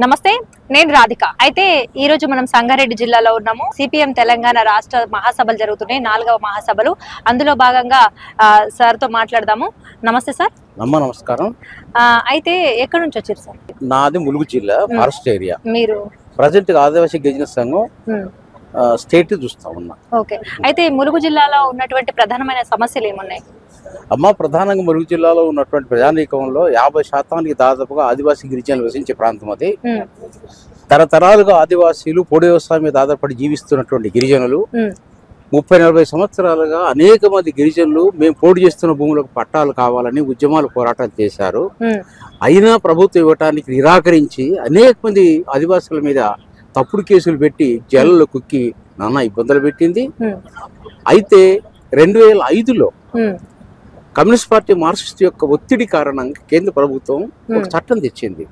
నమస్తే నేను రాధిక అయితే ఈ రోజు మనం సంగారెడ్డి జిల్లాలో ఉన్నాము సిపిఎం తెలంగాణ రాష్ట్ర మహాసభలు జరుగుతున్నాయి 4వ మహాసభలు అందులో భాగంగా సార్ తో మాట్లాడదాము నమస్తే సార్ నమస్కారం అయితే ఎక్కడ నుంచి వచ్చారు సార్ నాది ములుగు జిల్లా ఫారెస్ట్ ఏరియా మీరు ప్రెజెంట్ ఆదివాసీ గిరిజన సంఘం స్టేట్ చూస్తా ఉన్నా ఓకే అయితే ములుగు జిల్లాలో ఉన్నటువంటి ప్రధానమైన సమస్యలు ఏమున్నాయి ప్రధానంగా ములుగు జిల్లాలో ఉన్నటువంటి ప్రజానీకంలో 50% దాదాపుగా ఆదివాసీ గిరిజనులు వసించే ప్రాంతం అది తరతరాలుగా ఆదివాసీలు పొడి వ్యవసాయం మీద ఆధారపడి జీవిస్తున్నటువంటి గిరిజనులు 30-40 సంవత్సరాలుగా అనేక మంది గిరిజనులు మేము పోటీ చేస్తున్న భూములకు పట్టాలు కావాలని ఉద్యమాలు పోరాటాలు చేశారు అయినా ప్రభుత్వం ఇవ్వటానికి నిరాకరించి అనేక మంది ఆదివాసుల మీద తప్పుడు కేసులు పెట్టి జైల్లో కుక్కి నానా ఇబ్బందులు పెట్టింది అయితే 2005లో కమ్యూనిస్ట్ పార్టీ మార్క్సిస్ట్ యొక్క ఒత్తిడి కారణంగా కేంద్ర ప్రభుత్వం ఒక చట్టం తెచ్చింది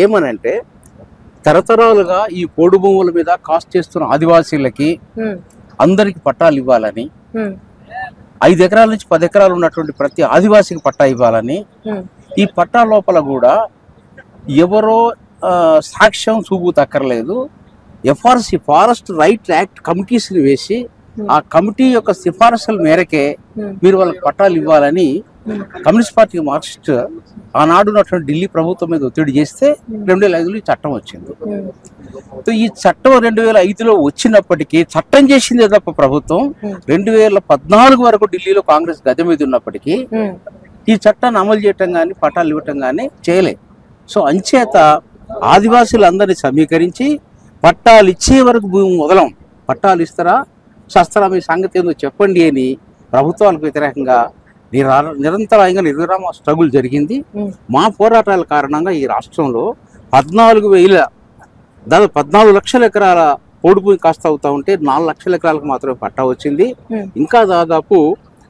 ఏమనంటే తరతరాలుగా ఈ పోడు భూముల మీద కాస్ట్ చేస్తున్న ఆదివాసీలకి అందరికి పట్టాలు ఇవ్వాలని 5 ఎకరాల నుంచి 10 ఎకరాలు ఉన్నటువంటి ప్రతి ఆదివాసికి పట్టా ఇవ్వాలని ఈ పట్టా లోపల కూడా ఎవరో సాక్ష్యం చూపుతూ అక్కర్లేదు ఎఫ్ఆర్సి ఫారెస్ట్ రైట్ యాక్ట్ కమిటీస్ని వేసి ఆ కమిటీ యొక్క సిఫారసుల మేరకే మీరు వాళ్ళకి పట్టాలు ఇవ్వాలని కమ్యూనిస్ట్ పార్టీ మార్క్సిస్ట్ ఆనాడు ఉన్నటువంటి ఢిల్లీ ప్రభుత్వం మీద ఒత్తిడి చేస్తే 2005లో ఈ చట్టం వచ్చింది ఈ చట్టం 2005లో వచ్చినప్పటికీ చట్టం చేసిందే తప్ప ప్రభుత్వం 2014 వరకు ఢిల్లీలో కాంగ్రెస్ గద్దె మీద ఉన్నప్పటికీ ఈ చట్టాన్ని అమలు చేయటం కానీ పట్టాలు ఇవ్వటం కానీ చేయలేదు సో అంచేత ఆదివాసులందరినీ సమీకరించి పట్టాలు ఇచ్చే వరకు భూమి మొదలం పట్టాలు ఇస్తారా శస్త్రా మీ సంగతి ఏందో చెప్పండి అని ప్రభుత్వాలకు వ్యతిరేకంగా నిరంతరంగా నిర్విరామ స్ట్రగుల్ జరిగింది మా పోరాటాల కారణంగా ఈ రాష్ట్రంలో 14,000 దాదాపు 14 లక్షల ఎకరాల పోడు భూమి కాస్త అవుతా ఉంటే 4 లక్షల ఎకరాలకు మాత్రమే పట్టా వచ్చింది ఇంకా దాదాపు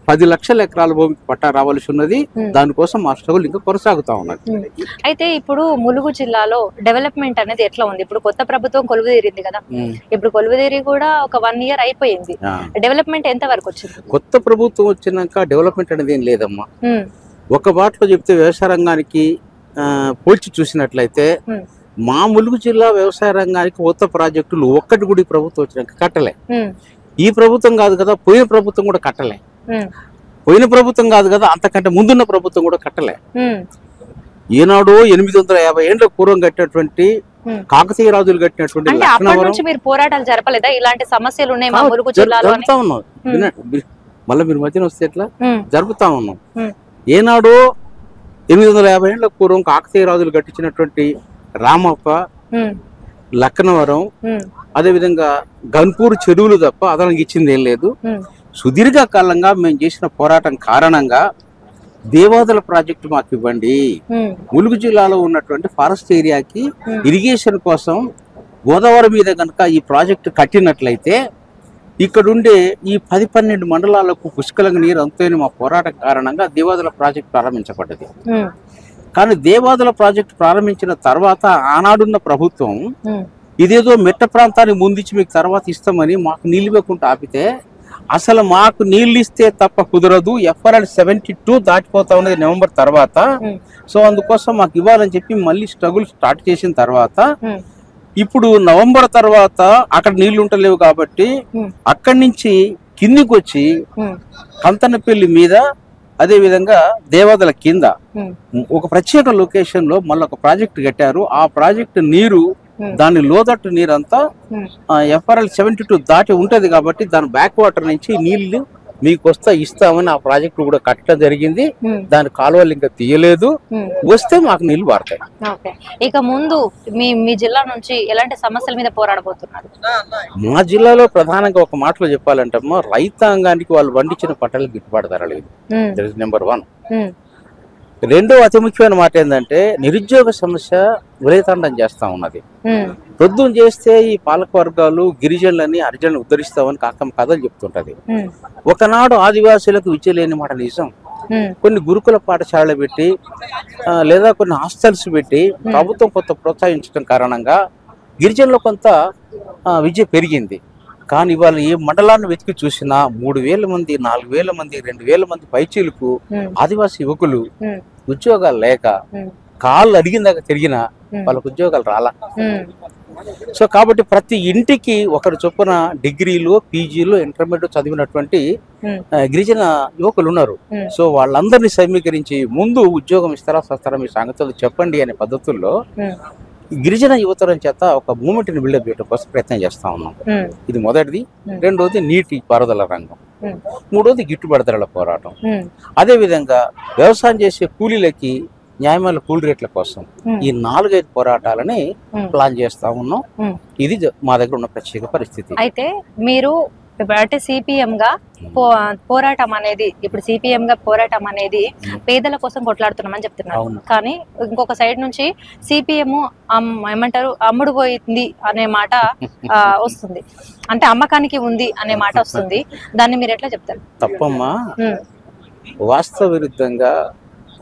10 లక్షల ఎకరాల భూమికి పట్టా రావాల్సి ఉన్నది దానికోసం మా స్ట్రగుల్ ఇంకా కొనసాగుతా ఉన్నది అయితే ఇప్పుడు ములుగు జిల్లాలో డెవలప్మెంట్ అనేది ఎట్లా ఉంది ఇప్పుడు కొత్త ప్రభుత్వం కొలువుదీరింది కదా ఇప్పుడు కొలువుదీరి కూడా ఒక 1 ఇయర్ అయిపోయింది డెవలప్మెంట్ ఎంత వరకు వచ్చింది కొత్త ప్రభుత్వం వచ్చినాక డెవలప్మెంట్ అనేది ఏం లేదమ్మా ఒక బాటలో చెప్తే వ్యవసాయ రంగానికి పోల్చి చూసినట్లయితే మా ములుగు జిల్లా వ్యవసాయ రంగానికి కొత్త ప్రాజెక్టులు ఒక్కటి కూడా ఈ ప్రభుత్వం వచ్చినాక కట్టలే ఈ ప్రభుత్వం కాదు కదా పోయిన ప్రభుత్వం కూడా కట్టలే పోయిన ప్రభుత్వం కాదు కదా అంతకంటే ముందున్న ప్రభుత్వం కూడా కట్టలే ఈనాడు 850 ఏళ్ల పూర్వం కట్టినటువంటి కాకతీయ రాజులు కట్టినటువంటి మీరు పోరాటాలు జరపలేదా ఇలాంటి సమస్యలు ఉన్నాయి మా ములుగు జిల్లాలో జరుపుతా ఉన్నాం మళ్ళీ మీరు మధ్యన వస్తే ఎట్లా జరుపుతా ఉన్నాం ఏనాడు 850 ఏళ్ల పూర్వం కాకతీయ రాజులు కట్టించినటువంటి రామప్ప లక్నవరం అదే విధంగా గన్పూర్ చెరువులు తప్ప అదనంగా ఇచ్చింది ఏం లేదు సుదీర్ఘ కాలంగా మేము చేసిన పోరాటం కారణంగా దేవాదుల ప్రాజెక్టు మాకు ఇవ్వండి ములుగు జిల్లాలో ఉన్నటువంటి ఫారెస్ట్ ఏరియాకి ఇరిగేషన్ కోసం గోదావరి మీద కనుక ఈ ప్రాజెక్టు కట్టినట్లయితే ఇక్కడుండే ఈ 10-12 మండలాలకు పుష్కలంగా నీరు అందుతాయని మా పోరాటం కారణంగా దేవాదుల ప్రాజెక్టు ప్రారంభించబడ్డది కానీ దేవాదుల ప్రాజెక్టు ప్రారంభించిన తర్వాత ఆనాడున్న ప్రభుత్వం ఇదేదో మెట్ట ప్రాంతాన్ని ముందించి మీకు తర్వాత ఇస్తామని మాకు నీళ్ళు ఇవ్వకుండా ఆపితే అసలు మాకు నీళ్ళు ఇస్తే తప్ప కుదరదు FRL 72 దాటిపోతా ఉన్నది నవంబర్ తర్వాత సో అందుకోసం మాకు ఇవ్వాలని చెప్పి మళ్ళీ స్ట్రగుల్ స్టార్ట్ చేసిన తర్వాత ఇప్పుడు నవంబర్ తర్వాత అక్కడ నీళ్లు ఉంటలేవు కాబట్టి అక్కడి నుంచి కిందికి వచ్చి కంతనపల్లి మీద అదే విధంగా దేవాదుల కింద ఒక ప్రత్యేక లొకేషన్ లో మళ్ళీ ఒక ప్రాజెక్ట్ కట్టారు ఆ ప్రాజెక్ట్ నీరు దాని లోతట్టు నీరంతా FRL 72 దాటి ఉంటది కాబట్టి దాని బ్యాక్ వాటర్ నుంచి నీళ్లు మీకు వస్తా ఇస్తామని ఆ ప్రాజెక్టు కూడా కట్టడం జరిగింది దాని కాలువలు ఇంకా తీయలేదు వస్తే మాకు నీళ్లు వాడతాయి ఇక ముందు మీ జిల్లా నుంచి ఎలాంటి సమస్యల మీద పోరాడబోతున్నారు మా జిల్లాలో ప్రధానంగా ఒక మాటలో చెప్పాలంటే రైతాంగానికి వాళ్ళు పండించిన పంటలకు గిట్టుబాటు ధర లేదు దట్ ఇస్ నెంబర్ 1 రెండో అతి ముఖ్యమైన మాట ఏంటంటే నిరుద్యోగ సమస్య విలయతాండం చేస్తా ఉన్నది పొద్దున చేస్తే ఈ పాలక వర్గాలు గిరిజనులని హరిజనులను ఉద్ధరిస్తామని కాకమ్మ కథలు చెప్తుంటది ఒకనాడు ఆదివాసులకు విద్య లేని మాట నిజం కొన్ని గురుకుల పాఠశాలలు పెట్టి లేదా కొన్ని హాస్టల్స్ పెట్టి ప్రభుత్వం కొంత ప్రోత్సహించడం కారణంగా గిరిజనులు కొంత విద్య పెరిగింది కానీ ఇవాళ ఏ మండలాన్ని వెతికి చూసినా 3,000 మంది 4,000 మంది 2,000 మంది పైచీలకు ఆదివాసీ యువకులు ఉద్యోగాలు లేక కాళ్ళు అడిగిన దాకా తిరిగినా వాళ్ళకు ఉద్యోగాలు రాలా. ఉమ్, సో కాబట్టి ప్రతి ఇంటికి ఒకరు చొప్పున డిగ్రీలు, పీజీలు, ఇంటర్మీడియట్ చదివినటువంటి ఉమ్, గిరిజన యువకులు ఉన్నారు. ఉమ్, సో వాళ్ళందరినీ సమీకరించి ముందు ఉద్యోగం ఇస్తారా సస్తారా మీ సంగతులు చెప్పండి అనే పద్ధతుల్లో ఉమ్, గిరిజన యువతరం చేత ఒక మూమెంట్ని బిల్డప్ చేయడం కోసం ప్రయత్నం చేస్తా ఉన్నాం. ఉమ్, ఇది మొదటిది. రెండోది నీటి పారుదల రంగం. ఉమ్, మూడోది గిట్టుబాటు ధరల పోరాటం. ఉమ్, అదేవిధంగా వ్యవసాయం చేసే కూలీలకి న్యాయమైన కూలీ రేట్ల కోసం ఉమ్, ఈ 4-5 పోరాటాలని ఉమ్, ప్లాన్ చేస్తా ఉన్నాం. ఉమ్. ఇది మా దగ్గర ఉన్న ప్రత్యేక పరిస్థితి. అయితే మీరు అంటే సిపిఎం గా పోరాటం అనేది ఇప్పుడు సిపిఎం గా పోరాటం అనేది పేదల కోసం కొట్లాడుతున్నామని చెప్తున్నారు. అవును. కానీ ఇంకొక సైడ్ నుంచి సిపిఎం ఏమంటారు అమ్ముడు పోయింది అనే మాట వస్తుంది, అంటే అమ్మకానికి ఉంది అనే మాట వస్తుంది. దాన్ని మీరు ఎట్లా చెప్తారు? తప్పమ్మా. ఉమ్, వాస్తవ విరుద్ధంగా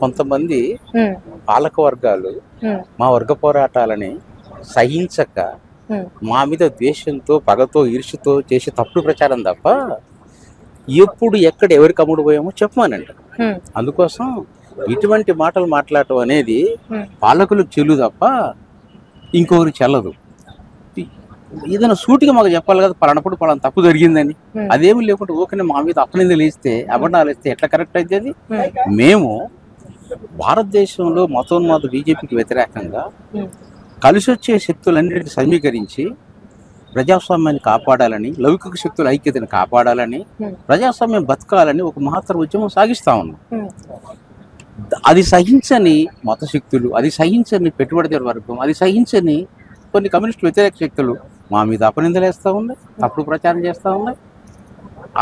కొంతమంది ఉమ్, పాలక వర్గాలు ఉమ్, మా వర్గ పోరాటాలని సహించక ఉమ్, మా మీద ద్వేషంతో, పగతో, ఈర్ష్యతో చేసే తప్పుడు ప్రచారం తప్ప ఎప్పుడు ఎక్కడ ఎవరికి అమ్ముడు పోయామో చెప్పమానండి. ఉమ్, అందుకోసం ఇటువంటి మాటలు మాట్లాడటం అనేది ఉమ్, పాలకులకు చెల్లు తప్ప ఇంకొకరికి చెల్లదు. ఏదైనా సూటిగా మాకు చెప్పాలి కదా, పలానప్పుడు పలానా తప్పు జరిగిందని. ఉమ్, అదేమి లేకుండా ఊకనే మా మీద అపనిందలు వేస్తే, అబద్ధాలు వేస్తే ఎట్లా కరెక్ట్ అవుతుంది? ఉమ్, మేము భారతదేశంలో మతోన్మాద బీజేపీకి వ్యతిరేకంగా ఉమ్, కలిసి వచ్చే శక్తులన్నిటిని సమీకరించి ప్రజాస్వామ్యాన్ని కాపాడాలని, లౌకిక శక్తుల ఐక్యతను కాపాడాలని, ఉమ్, ప్రజాస్వామ్యం బతకాలని ఒక మహత్తర ఉద్యమం సాగిస్తా ఉన్నాం. ఉమ్, అది సహించని మత శక్తులు, అది సహించని పెట్టుబడిదారు వర్గం, అది సహించని కొన్ని కమ్యూనిస్ట్ వ్యతిరేక శక్తులు మా మీద అపనిందలు వేస్తూ ఉన్నాయి, తప్పుడు ప్రచారం చేస్తూ ఉన్నాయి.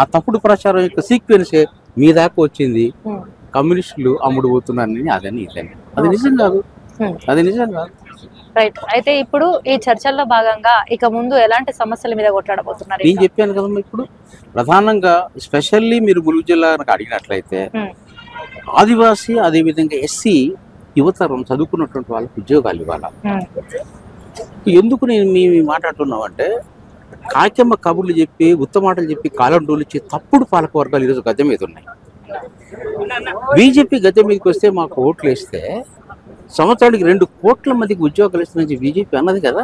ఆ తప్పుడు ప్రచారం యొక్క సీక్వెన్సే మీ దాకా వచ్చింది. ఉమ్, కమ్యూనిస్టులు అమ్ముడు పోతున్నారని అదని ఇదని. అది నిజం కాదు, ఉమ్. అది నిజం కాదు. రైట్. అయితే ఇప్పుడు ఈ చర్చల్లో భాగంగా ఇక ముందు ఎలాంటి సమస్యల మీద కొట్లాడబోతున్నారు? నేను చెప్పాను కదమ్మా, ఇప్పుడు ప్రధానంగా స్పెషల్లీ మీరు ములుగు జిల్లా అడిగినట్లయితే ఉమ్, ఆదివాసీ, అదేవిధంగా ఎస్సీ యువతరం చదువుకున్నటువంటి వాళ్ళకి ఉద్యోగాలు ఇవ్వాలి. ఉమ్, ఎందుకు నేను మేము మాట్లాడుతున్నామంటే, కాకెమ్మ కబుర్లు చెప్పి, ఉత్త మాటలు చెప్పి, కాలం డోలిచ్చి తప్పుడు పాలక వర్గాలు ఈరోజు గద్దె మీద ఉన్నాయి. బీజేపీ గద్దె మీదకి వస్తే మాకు ఓట్లు వేస్తే సంవత్సరానికి 2 కోట్ల మందికి ఉద్యోగాలు ఇస్తున్న బీజేపీ అన్నది కదా.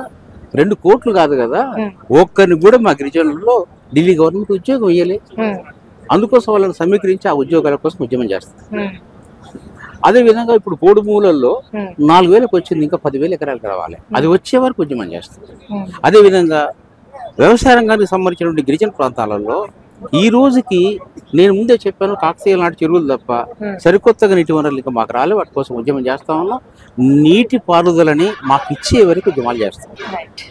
2 కోట్లు కాదు కదా, ఒక్కరిని కూడా మా గిరిజనుల్లో ఢిల్లీ గవర్నమెంట్ ఉద్యోగం ఇవ్వలే. ఉమ్, అందుకోసం వాళ్ళని సమీకరించి ఆ ఉద్యోగాల కోసం ఉద్యమం చేస్తారు. ఉమ్, అదే విధంగా ఇప్పుడు పోడు భూములలో ఉమ్, 4,000 వచ్చింది, ఇంకా 10,000 ఎకరాలకు రావాలి. అది వచ్చే వరకు ఉద్యమం చేస్తారు. ఉమ్, అదేవిధంగా వ్యవసాయ రంగానికి సంబంధించినటువంటి గిరిజన ప్రాంతాలలో ఈ రోజుకి నేను ముందే చెప్పాను, కాకతీయ నాటి చెరువులు తప్ప సరికొత్తగా నీటి వనరులు ఇంకా మాకు రాలే. వాటి కోసం ఉద్యమం చేస్తా ఉన్నాం. నీటి పారుదలని మాకు ఇచ్చే వరకు ఉద్యమాలు చేస్తాం. రైట్.